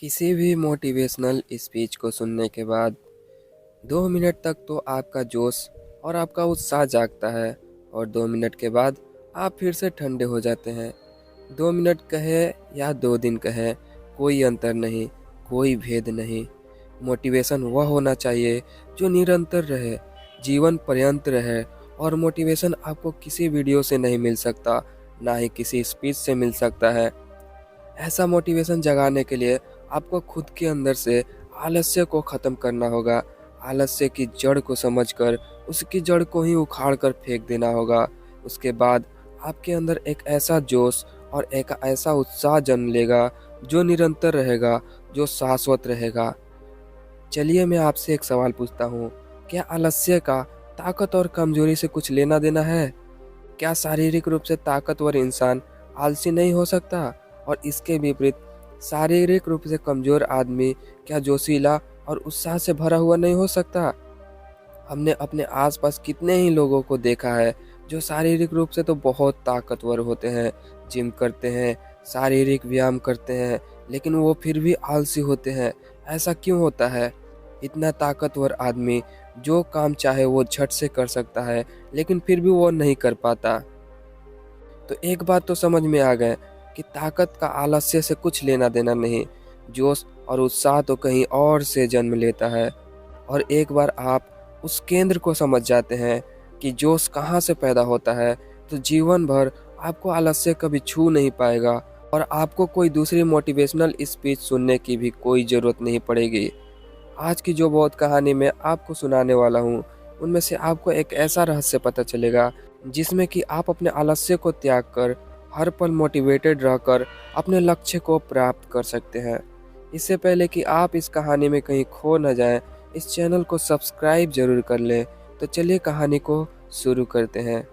किसी भी motivational speech को सुनने के बाद 2 मिनट तक तो आपका जोश और आपका उत्साह जागता है और 2 मिनट के बाद आप फिर से ठंडे हो जाते हैं। 2 मिनट कहे या 2 दिन कहे, कोई अंतर नहीं, कोई भेद नहीं। मोटिवेशन वह होना चाहिए जो निरंतर रहे, जीवन पर्यंत रहे। और मोटिवेशन आपको किसी वीडियो से नहीं मिल सकता, ना ही किसी स्पीच से मिल सकता है। ऐसा मोटिवेशन जगाने के लिए आपको खुद के अंदर से आलस्य को ख़त्म करना होगा। आलस्य की जड़ को समझकर उसकी जड़ को ही उखाड़ कर फेंक देना होगा। उसके बाद आपके अंदर एक ऐसा जोश और एक ऐसा उत्साह जन्म लेगा जो निरंतर रहेगा, जो शाश्वत रहेगा। चलिए मैं आपसे एक सवाल पूछता हूँ, क्या आलस्य का ताकत और कमजोरी से कुछ लेना देना है? क्या शारीरिक रूप से ताकतवर इंसान आलसी नहीं हो सकता? और इसके विपरीत शारीरिक रूप से कमजोर आदमी क्या जोशीला और उत्साह से भरा हुआ नहीं हो सकता? हमने अपने आसपास कितने ही लोगों को देखा है जो शारीरिक रूप से तो बहुत ताकतवर होते हैं, जिम करते हैं, शारीरिक व्यायाम करते हैं, लेकिन वो फिर भी आलसी होते हैं। ऐसा क्यों होता है? इतना ताकतवर आदमी जो काम चाहे वो झट से कर सकता है, लेकिन फिर भी वो नहीं कर पाता। तो एक बात तो समझ में आ गए कि ताकत का आलस्य से कुछ लेना देना नहीं। जोश और उत्साह तो कहीं और से जन्म लेता है। और एक बार आप उस केंद्र को समझ जाते हैं कि जोश कहाँ से पैदा होता है, तो जीवन भर आपको आलस्य कभी छू नहीं पाएगा और आपको कोई दूसरी मोटिवेशनल स्पीच सुनने की भी कोई ज़रूरत नहीं पड़ेगी। आज की जो बहुत कहानी मैं आपको सुनाने वाला हूँ, उनमें से आपको एक ऐसा रहस्य पता चलेगा जिसमें कि आप अपने आलस्य को त्याग कर हर पल मोटिवेटेड रहकर अपने लक्ष्य को प्राप्त कर सकते हैं। इससे पहले कि आप इस कहानी में कहीं खो न जाएं, इस चैनल को सब्सक्राइब जरूर कर लें। तो चलिए कहानी को शुरू करते हैं।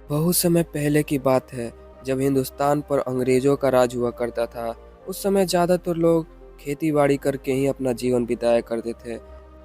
बहुत समय पहले की बात है, जब हिंदुस्तान पर अंग्रेजों का राज हुआ करता था। उस समय ज़्यादातर लोग खेती बाड़ी करके ही अपना जीवन बिताया करते थे।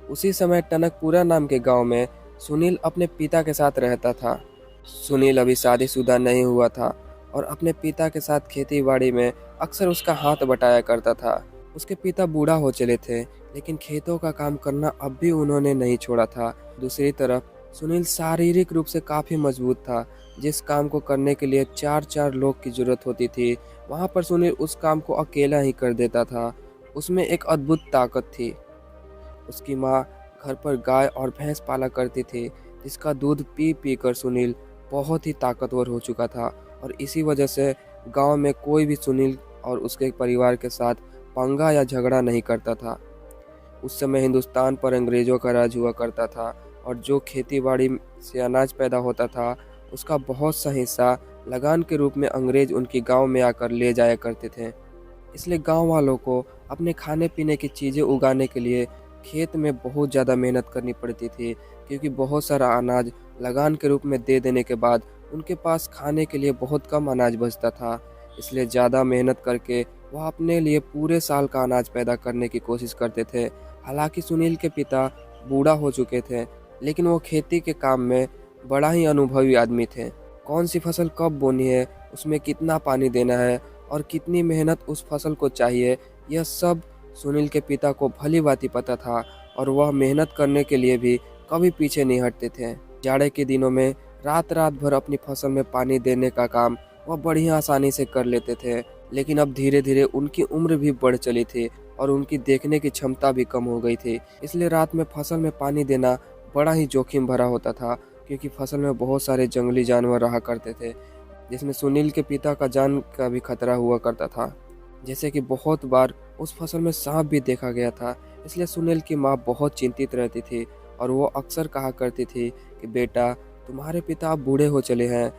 उसी समय टनकपुरा नाम के गांव में सुनील अपने पिता के साथ रहता था। सुनील अभी शादीशुदा नहीं हुआ था और अपने पिता के साथ खेती बाड़ी में अक्सर उसका हाथ बटाया करता था। उसके पिता बूढ़ा हो चले थे, लेकिन खेतों का काम करना अब भी उन्होंने नहीं छोड़ा था। दूसरी तरफ सुनील शारीरिक रूप से काफ़ी मजबूत था। जिस काम को करने के लिए चार चार लोग की जरूरत होती थी, वहाँ पर सुनील उस काम को अकेला ही कर देता था। उसमें एक अद्भुत ताकत थी। उसकी माँ घर पर गाय और भैंस पाला करती थी, जिसका दूध पी पी कर सुनील बहुत ही ताकतवर हो चुका था। और इसी वजह से गांव में कोई भी सुनील और उसके परिवार के साथ पंगा या झगड़ा नहीं करता था। उस समय हिंदुस्तान पर अंग्रेजों का राज हुआ करता था और जो खेती बाड़ी से अनाज पैदा होता था, उसका बहुत सा हिस्सा लगान के रूप में अंग्रेज उनकी गांव में आकर ले जाया करते थे। इसलिए गांव वालों को अपने खाने पीने की चीज़ें उगाने के लिए खेत में बहुत ज़्यादा मेहनत करनी पड़ती थी, क्योंकि बहुत सारा अनाज लगान के रूप में दे देने के बाद उनके पास खाने के लिए बहुत कम अनाज बचता था। इसलिए ज़्यादा मेहनत करके वह अपने लिए पूरे साल का अनाज पैदा करने की कोशिश करते थे। हालांकि सुनील के पिता बूढ़ा हो चुके थे, लेकिन वो खेती के काम में बड़ा ही अनुभवी आदमी थे। कौन सी फसल कब बोनी है, उसमें कितना पानी देना है और कितनी मेहनत उस फसल को चाहिए, यह सब सुनील के पिता को भली भांति पता था। और वह मेहनत करने के लिए भी कभी पीछे नहीं हटते थे। जाड़े के दिनों में रात रात भर अपनी फसल में पानी देने का काम वह बड़ी आसानी से कर लेते थे। लेकिन अब धीरे धीरे उनकी उम्र भी बढ़ चली थी और उनकी देखने की क्षमता भी कम हो गई थी। इसलिए रात में फसल में पानी देना बड़ा ही जोखिम भरा होता था, क्योंकि फसल में बहुत सारे जंगली जानवर रहा करते थे, जिसमें सुनील के पिता का जान का भी खतरा हुआ करता था। जैसे कि बहुत बार उस फसल में सांप भी देखा गया था। इसलिए सुनील की माँ बहुत चिंतित रहती थी और वो अक्सर कहा करती थी कि बेटा, तुम्हारे पिता अब बूढ़े हो चले हैं,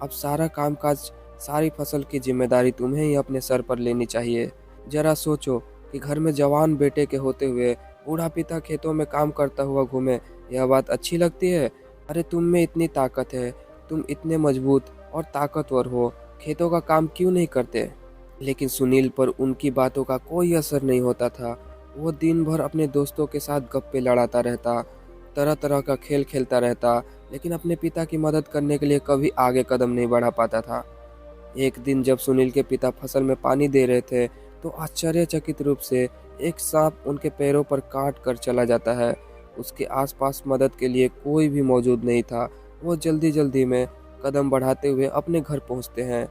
अब सारा कामकाज, सारी फसल की जिम्मेदारी तुम्हें ही अपने सर पर लेनी चाहिए। जरा सोचो कि घर में जवान बेटे के होते हुए बूढ़ा पिता खेतों में काम करता हुआ घूमे, यह बात अच्छी लगती है? अरे तुम में इतनी ताकत है, तुम इतने मजबूत और ताकतवर हो, खेतों का काम क्यों नहीं करते? लेकिन सुनील पर उनकी बातों का कोई असर नहीं होता था। वो दिन भर अपने दोस्तों के साथ गप्पे लड़ाता रहता, तरह तरह का खेल खेलता रहता, लेकिन अपने पिता की मदद करने के लिए कभी आगे कदम नहीं बढ़ा पाता था। एक दिन जब सुनील के पिता फसल में पानी दे रहे थे, तो आश्चर्यचकित रूप से एक सांप उनके पैरों पर काट कर चला जाता है। उसके आसपास मदद के लिए कोई भी मौजूद नहीं था। वो जल्दी जल्दी में कदम बढ़ाते हुए अपने घर पहुंचते हैं।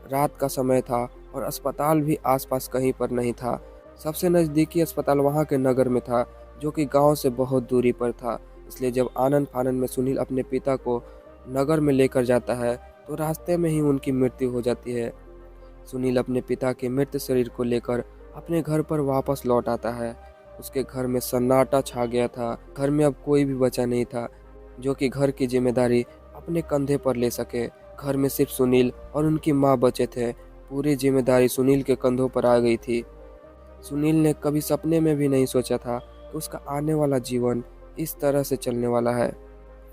रात का समय था और अस्पताल भी आसपास कहीं पर नहीं था। सबसे नज़दीकी अस्पताल वहां के नगर में था, जो कि गांव से बहुत दूरी पर था। इसलिए जब आनन फानन में सुनील अपने पिता को नगर में लेकर जाता है तो रास्ते में ही उनकी मृत्यु हो जाती है। सुनील अपने पिता के मृत शरीर को लेकर अपने घर पर वापस लौट आता है। उसके घर में सन्नाटा छा गया था। घर में अब कोई भी बचा नहीं था जो कि घर की जिम्मेदारी अपने कंधे पर ले सके। घर में सिर्फ सुनील और उनकी माँ बचे थे। पूरी जिम्मेदारी सुनील के कंधों पर आ गई थी। सुनील ने कभी सपने में भी नहीं सोचा था कि उसका आने वाला जीवन इस तरह से चलने वाला है।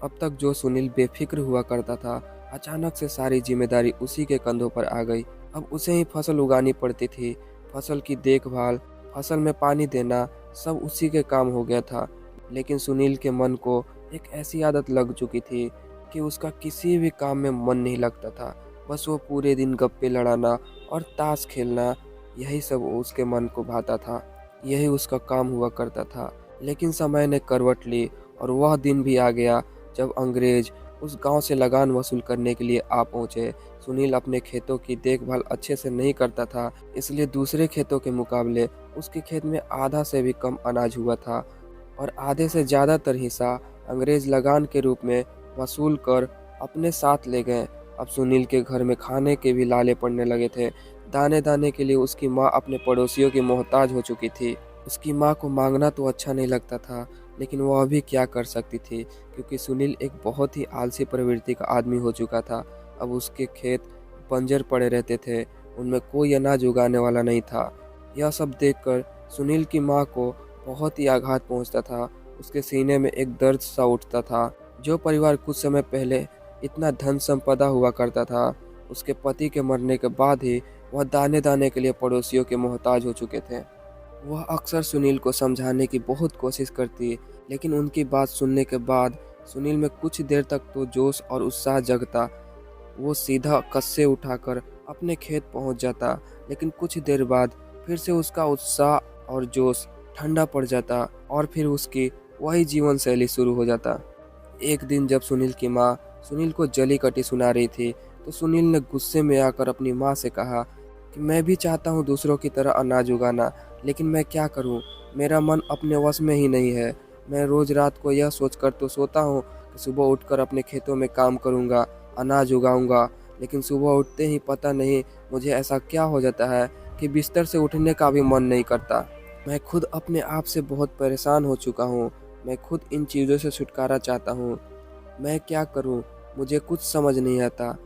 अब तक जो सुनील बेफिक्र हुआ करता था, अचानक से सारी जिम्मेदारी उसी के कंधों पर आ गई। अब उसे ही फसल उगानी पड़ती थी। फसल की देखभाल, फसल में पानी देना, सब उसी के काम हो गया था। लेकिन सुनील के मन को एक ऐसी आदत लग चुकी थी कि उसका किसी भी काम में मन नहीं लगता था। बस वो पूरे दिन गप्पे लड़ाना और ताश खेलना, यही सब उसके मन को भाता था। यही उसका काम हुआ करता था। लेकिन समय ने करवट ली और वह दिन भी आ गया जब अंग्रेज उस गांव से लगान वसूल करने के लिए आ पहुंचे। सुनील अपने खेतों की देखभाल अच्छे से नहीं करता था, इसलिए दूसरे खेतों के मुकाबले उसके खेत में आधा से भी कम अनाज हुआ था और आधे से ज़्यादातर हिस्सा अंग्रेज लगान के रूप में वसूल कर अपने साथ ले गए। अब सुनील के घर में खाने के भी लाले पड़ने लगे थे। दाने दाने के लिए उसकी माँ अपने पड़ोसियों की मोहताज हो चुकी थी। उसकी माँ को मांगना तो अच्छा नहीं लगता था, लेकिन वह भी क्या कर सकती थी, क्योंकि सुनील एक बहुत ही आलसी प्रवृत्ति का आदमी हो चुका था। अब उसके खेत बंजर पड़े रहते थे, उनमें कोई अनाज उगाने वाला नहीं था। यह सब देखकर सुनील की माँ को बहुत ही आघात पहुंचता था। उसके सीने में एक दर्द सा उठता था। जो परिवार कुछ समय पहले इतना धन संपदा हुआ करता था, उसके पति के मरने के बाद ही वह दाने दाने के लिए पड़ोसियों के मोहताज हो चुके थे। वह अक्सर सुनील को समझाने की बहुत कोशिश करती, लेकिन उनकी बात सुनने के बाद सुनील में कुछ देर तक तो जोश और उत्साह जगता। वो सीधा कस्से उठाकर अपने खेत पहुंच जाता, लेकिन कुछ देर बाद फिर से उसका उत्साह और जोश ठंडा पड़ जाता और फिर उसकी वही जीवन शैली शुरू हो जाता। एक दिन जब सुनील की माँ सुनील को जली कटी सुना रही थी, तो सुनील ने गुस्से में आकर अपनी माँ से कहा कि मैं भी चाहता हूँ दूसरों की तरह अनाज उगाना, लेकिन मैं क्या करूँ, मेरा मन अपने वश में ही नहीं है। मैं रोज रात को यह सोचकर तो सोता हूँ कि सुबह उठकर अपने खेतों में काम करूँगा, अनाज उगाऊंगा, लेकिन सुबह उठते ही पता नहीं मुझे ऐसा क्या हो जाता है कि बिस्तर से उठने का भी मन नहीं करता। मैं खुद अपने आप से बहुत परेशान हो चुका हूँ। मैं खुद इन चीज़ों से छुटकारा चाहता हूँ। मैं क्या करूँ, मुझे कुछ समझ नहीं आता।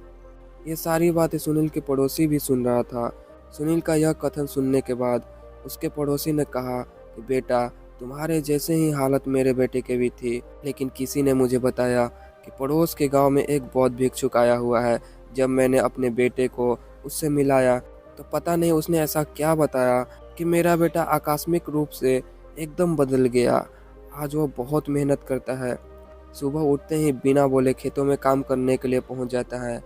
ये सारी बातें सुनील के पड़ोसी भी सुन रहा था। सुनील का यह कथन सुनने के बाद उसके पड़ोसी ने कहा कि बेटा, तुम्हारे जैसे ही हालत मेरे बेटे के भी थी, लेकिन किसी ने मुझे बताया कि पड़ोस के गांव में एक बौद्ध भिक्षुक आया हुआ है। जब मैंने अपने बेटे को उससे मिलाया तो पता नहीं उसने ऐसा क्या बताया कि मेरा बेटा आकस्मिक रूप से एकदम बदल गया। आज वो बहुत मेहनत करता है, सुबह उठते ही बिना बोले खेतों में काम करने के लिए पहुंच जाता है।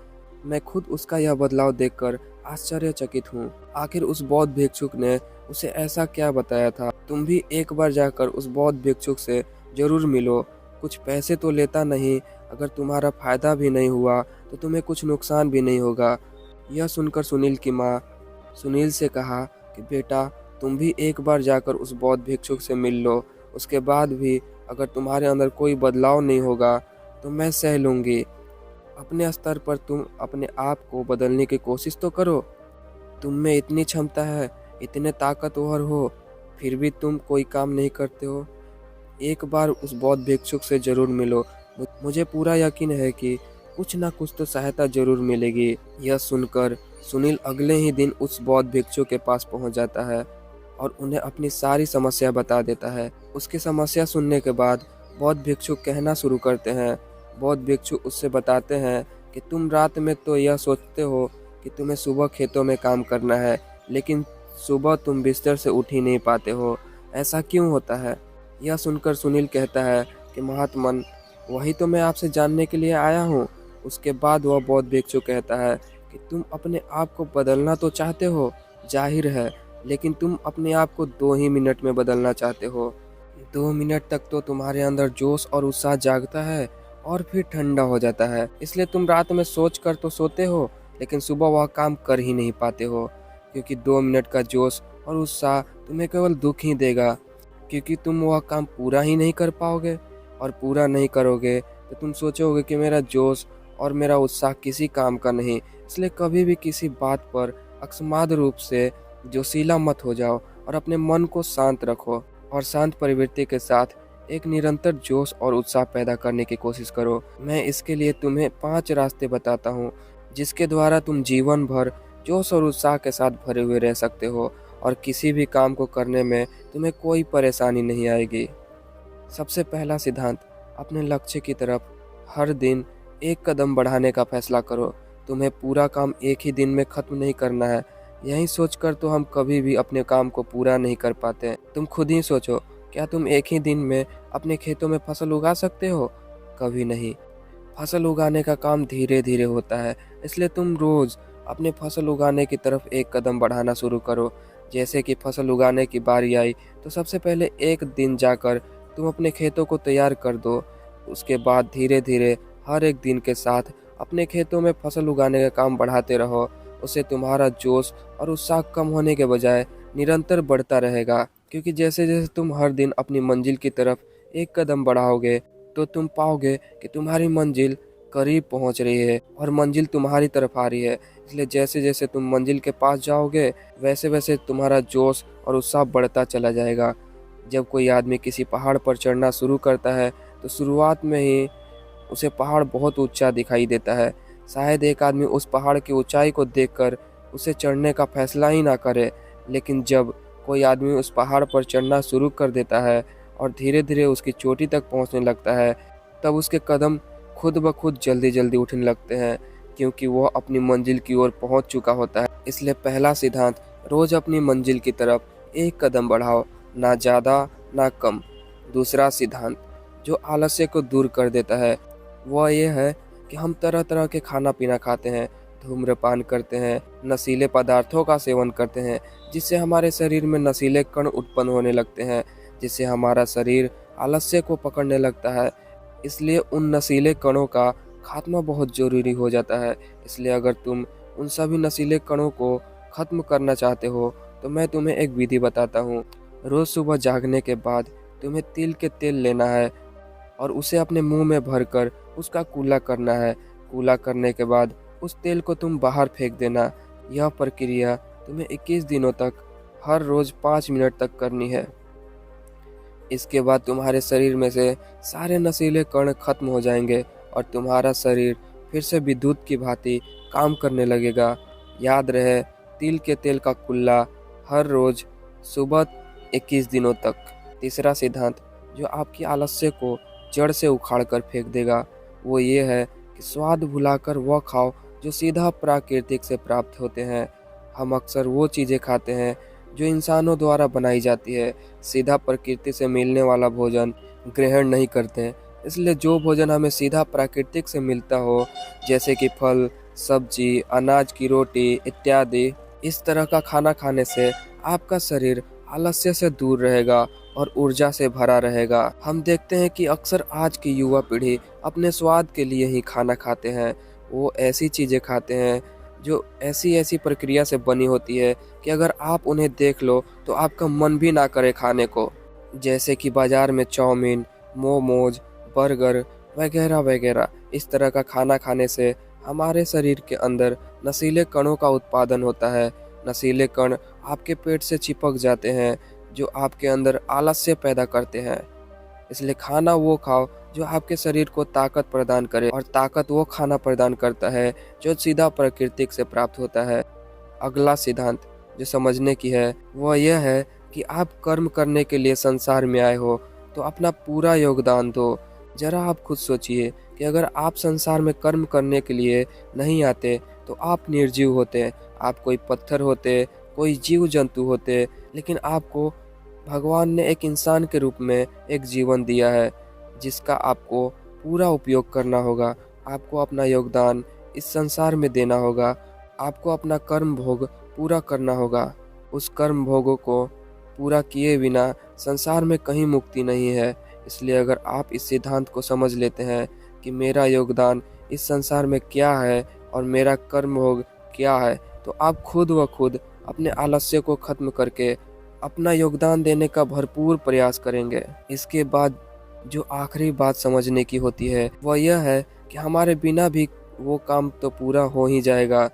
मैं खुद उसका यह बदलाव देखकर आश्चर्यचकित हूँ। आखिर उस बौद्ध भिक्षुक ने उसे ऐसा क्या बताया था? तुम भी एक बार जाकर उस बौद्ध भिक्षुक से जरूर मिलो। कुछ पैसे तो लेता नहीं, अगर तुम्हारा फायदा भी नहीं हुआ तो तुम्हें कुछ नुकसान भी नहीं होगा। यह सुनकर सुनील की माँ सुनील से कहा कि बेटा, तुम भी एक बार जाकर उस बौद्ध भिक्षुक से मिल लो। उसके बाद भी अगर तुम्हारे अंदर कोई बदलाव नहीं होगा तो मैं सह लूँगी। अपने स्तर पर तुम अपने आप को बदलने की कोशिश तो करो। तुम में इतनी क्षमता है, इतने ताकतवर हो, फिर भी तुम कोई काम नहीं करते हो। एक बार उस बौद्ध भिक्षुक से जरूर मिलो। मुझे पूरा यकीन है कि कुछ ना कुछ तो सहायता जरूर मिलेगी। यह सुनकर सुनील अगले ही दिन उस बौद्ध भिक्षुक के पास पहुंच जाता है और उन्हें अपनी सारी समस्या बता देता है। उसकी समस्या सुनने के बाद बौद्ध भिक्षुक कहना शुरू करते हैं। बौद्ध भिक्षुक उससे बताते हैं कि तुम रात में तो यह सोचते हो कि तुम्हें सुबह खेतों में काम करना है, लेकिन सुबह तुम बिस्तर से उठ ही नहीं पाते हो। ऐसा क्यों होता है? यह सुनकर सुनील कहता है कि महात्मन, वही तो मैं आपसे जानने के लिए आया हूँ। उसके बाद वह बौद्ध भिक्षु कहता है कि तुम अपने आप को बदलना तो चाहते हो, जाहिर है, लेकिन तुम अपने आप को 2 ही मिनट में बदलना चाहते हो। 2 मिनट तक तो तुम्हारे अंदर जोश और उत्साह जागता है और फिर ठंडा हो जाता है। इसलिए तुम रात में सोच कर तो सोते हो, लेकिन सुबह वह काम कर ही नहीं पाते हो, क्योंकि 2 मिनट का जोश और उत्साह तुम्हें केवल दुख ही देगा, क्योंकि तुम वह काम पूरा ही नहीं कर पाओगे। और पूरा नहीं करोगे तो तुम सोचोगे कि मेरा जोश और मेरा उत्साह किसी काम का नहीं। इसलिए कभी भी किसी बात पर अकस्मात रूप से जोशीला मत हो जाओ और अपने मन को शांत रखो और शांत प्रवृत्ति के साथ एक निरंतर जोश और उत्साह पैदा करने की कोशिश करो। मैं इसके लिए तुम्हें 5 रास्ते बताता हूँ, जिसके द्वारा तुम जीवन भर जोश और उत्साह के साथ भरे हुए रह सकते हो और किसी भी काम को करने में तुम्हें कोई परेशानी नहीं आएगी। सबसे पहला सिद्धांत, अपने लक्ष्य की तरफ हर दिन एक कदम बढ़ाने का फैसला करो। तुम्हें पूरा काम एक ही दिन में खत्म नहीं करना है। यही सोचकर तो हम कभी भी अपने काम को पूरा नहीं कर पाते। तुम खुद ही सोचो, क्या तुम एक ही दिन में अपने खेतों में फसल उगा सकते हो? कभी नहीं। फसल उगाने का काम धीरे धीरे होता है, इसलिए तुम रोज अपने फसल उगाने की तरफ एक कदम बढ़ाना शुरू करो। जैसे कि फसल उगाने की बारी आई तो सबसे पहले एक दिन जाकर तुम अपने खेतों को तैयार कर दो। उसके बाद धीरे धीरे हर एक दिन के साथ अपने खेतों में फसल उगाने का काम बढ़ाते रहो। उससे तुम्हारा जोश और उत्साह कम होने के बजाय निरंतर बढ़ता रहेगा, क्योंकि जैसे जैसे तुम हर दिन अपनी मंजिल की तरफ एक कदम बढ़ाओगे तो तुम पाओगे कि तुम्हारी मंजिल करीब पहुंच रही है और मंजिल तुम्हारी तरफ आ रही है। इसलिए जैसे जैसे तुम मंजिल के पास जाओगे वैसे वैसे तुम्हारा जोश और उत्साह बढ़ता चला जाएगा। जब कोई आदमी किसी पहाड़ पर चढ़ना शुरू करता है तो शुरुआत में ही उसे पहाड़ बहुत ऊंचा दिखाई देता है। शायद एक आदमी उस पहाड़ की ऊंचाई को देखकर उसे चढ़ने का फैसला ही ना करे, लेकिन जब कोई आदमी उस पहाड़ पर चढ़ना शुरू कर देता है और धीरे धीरे उसकी चोटी तक पहुंचने लगता है, तब उसके कदम खुद ब खुद जल्दी जल्दी उठने लगते हैं, क्योंकि वह अपनी मंजिल की ओर पहुंच चुका होता है। इसलिए पहला सिद्धांत, रोज अपनी मंजिल की तरफ एक कदम बढ़ाओ, ना ज़्यादा ना कम। दूसरा सिद्धांत जो आलस्य को दूर कर देता है वह यह है कि हम तरह तरह के खाना पीना खाते हैं, धूम्रपान करते हैं, नशीले पदार्थों का सेवन करते हैं, जिससे हमारे शरीर में नशीले कण उत्पन्न होने लगते हैं, जिससे हमारा शरीर आलस्य को पकड़ने लगता है। इसलिए उन नशीले कणों का खात्मा बहुत ज़रूरी हो जाता है। इसलिए अगर तुम उन सभी नशीले कणों को ख़त्म करना चाहते हो तो मैं तुम्हें एक विधि बताता हूँ। रोज़ सुबह जागने के बाद तुम्हें तिल के तेल लेना है और उसे अपने मुंह में भरकर उसका कूला करना है। कूला करने के बाद उस तेल को तुम बाहर फेंक देना। यह प्रक्रिया तुम्हें 21 दिनों तक हर रोज़ 5 मिनट तक करनी है। इसके बाद तुम्हारे शरीर में से सारे नशीले कण खत्म हो जाएंगे और तुम्हारा शरीर फिर से विद्युत की भांति काम करने लगेगा। याद रहे, तिल के तेल का कुल्ला हर रोज सुबह 21 दिनों तक। तीसरा सिद्धांत जो आपकी आलस्य को जड़ से उखाड़ कर फेंक देगा वो ये है कि स्वाद भुलाकर वह खाओ जो सीधा प्राकृतिक से प्राप्त होते हैं। हम अक्सर वो चीज़ें खाते हैं जो इंसानों द्वारा बनाई जाती है, सीधा प्रकृति से मिलने वाला भोजन ग्रहण नहीं करते हैं। इसलिए जो भोजन हमें सीधा प्राकृतिक से मिलता हो, जैसे कि फल, सब्जी, अनाज की रोटी इत्यादि, इस तरह का खाना खाने से आपका शरीर आलस्य से दूर रहेगा और ऊर्जा से भरा रहेगा। हम देखते हैं कि अक्सर आज की युवा पीढ़ी अपने स्वाद के लिए ही खाना खाते हैं। वो ऐसी चीज़ें खाते हैं जो ऐसी ऐसी प्रक्रिया से बनी होती है कि अगर आप उन्हें देख लो तो आपका मन भी ना करे खाने को। जैसे कि बाज़ार में चाउमीन, मोमोज, बर्गर वगैरह वगैरह। इस तरह का खाना खाने से हमारे शरीर के अंदर नशीले कणों का उत्पादन होता है। नशीले कण आपके पेट से चिपक जाते हैं जो आपके अंदर आलस्य पैदा करते हैं। इसलिए खाना वो खाओ जो आपके शरीर को ताकत प्रदान करे, और ताकत वो खाना प्रदान करता है जो सीधा प्राकृतिक से प्राप्त होता है। अगला सिद्धांत जो समझने की है वह यह है कि आप कर्म करने के लिए संसार में आए हो तो अपना पूरा योगदान दो। जरा आप खुद सोचिए कि अगर आप संसार में कर्म करने के लिए नहीं आते तो आप निर्जीव होते, आप कोई पत्थर होते, कोई जीव जंतु होते, लेकिन आपको भगवान ने एक इंसान के रूप में एक जीवन दिया है जिसका आपको पूरा उपयोग करना होगा। आपको अपना योगदान इस संसार में देना होगा, आपको अपना कर्म भोग पूरा करना होगा। उस कर्म भोगों को पूरा किए बिना संसार में कहीं मुक्ति नहीं है। इसलिए अगर आप इस सिद्धांत को समझ लेते हैं कि मेरा योगदान इस संसार में क्या है और मेरा कर्म भोग क्या है, तो आप खुद व खुद अपने आलस्य को खत्म करके अपना योगदान देने का भरपूर प्रयास करेंगे। इसके बाद जो आखिरी बात समझने की होती है वह यह है कि हमारे बिना भी वो काम तो पूरा हो ही जाएगा।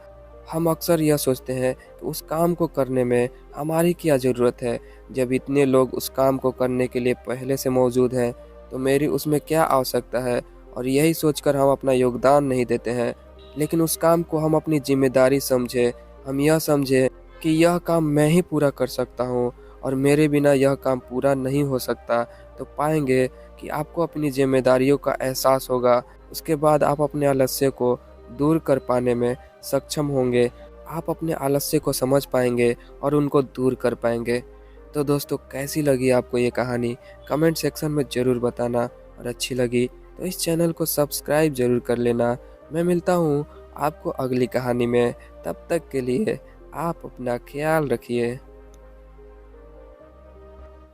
हम अक्सर यह सोचते हैं कि उस काम को करने में हमारी क्या ज़रूरत है, जब इतने लोग उस काम को करने के लिए पहले से मौजूद हैं तो मेरी उसमें क्या आवश्यकता है, और यही सोचकर हम अपना योगदान नहीं देते हैं। लेकिन उस काम को हम अपनी जिम्मेदारी समझे, हम यह समझे कि यह काम मैं ही पूरा कर सकता हूँ और मेरे बिना यह काम पूरा नहीं हो सकता, तो पाएंगे कि आपको अपनी जिम्मेदारियों का एहसास होगा। उसके बाद आप अपने आलस्य को दूर कर पाने में सक्षम होंगे। आप अपने आलस्य को समझ पाएंगे और उनको दूर कर पाएंगे। तो दोस्तों, कैसी लगी आपको ये कहानी कमेंट सेक्शन में ज़रूर बताना, और अच्छी लगी तो इस चैनल को सब्सक्राइब ज़रूर कर लेना। मैं मिलता हूँ आपको अगली कहानी में। तब तक के लिए आप अपना ख्याल रखिए।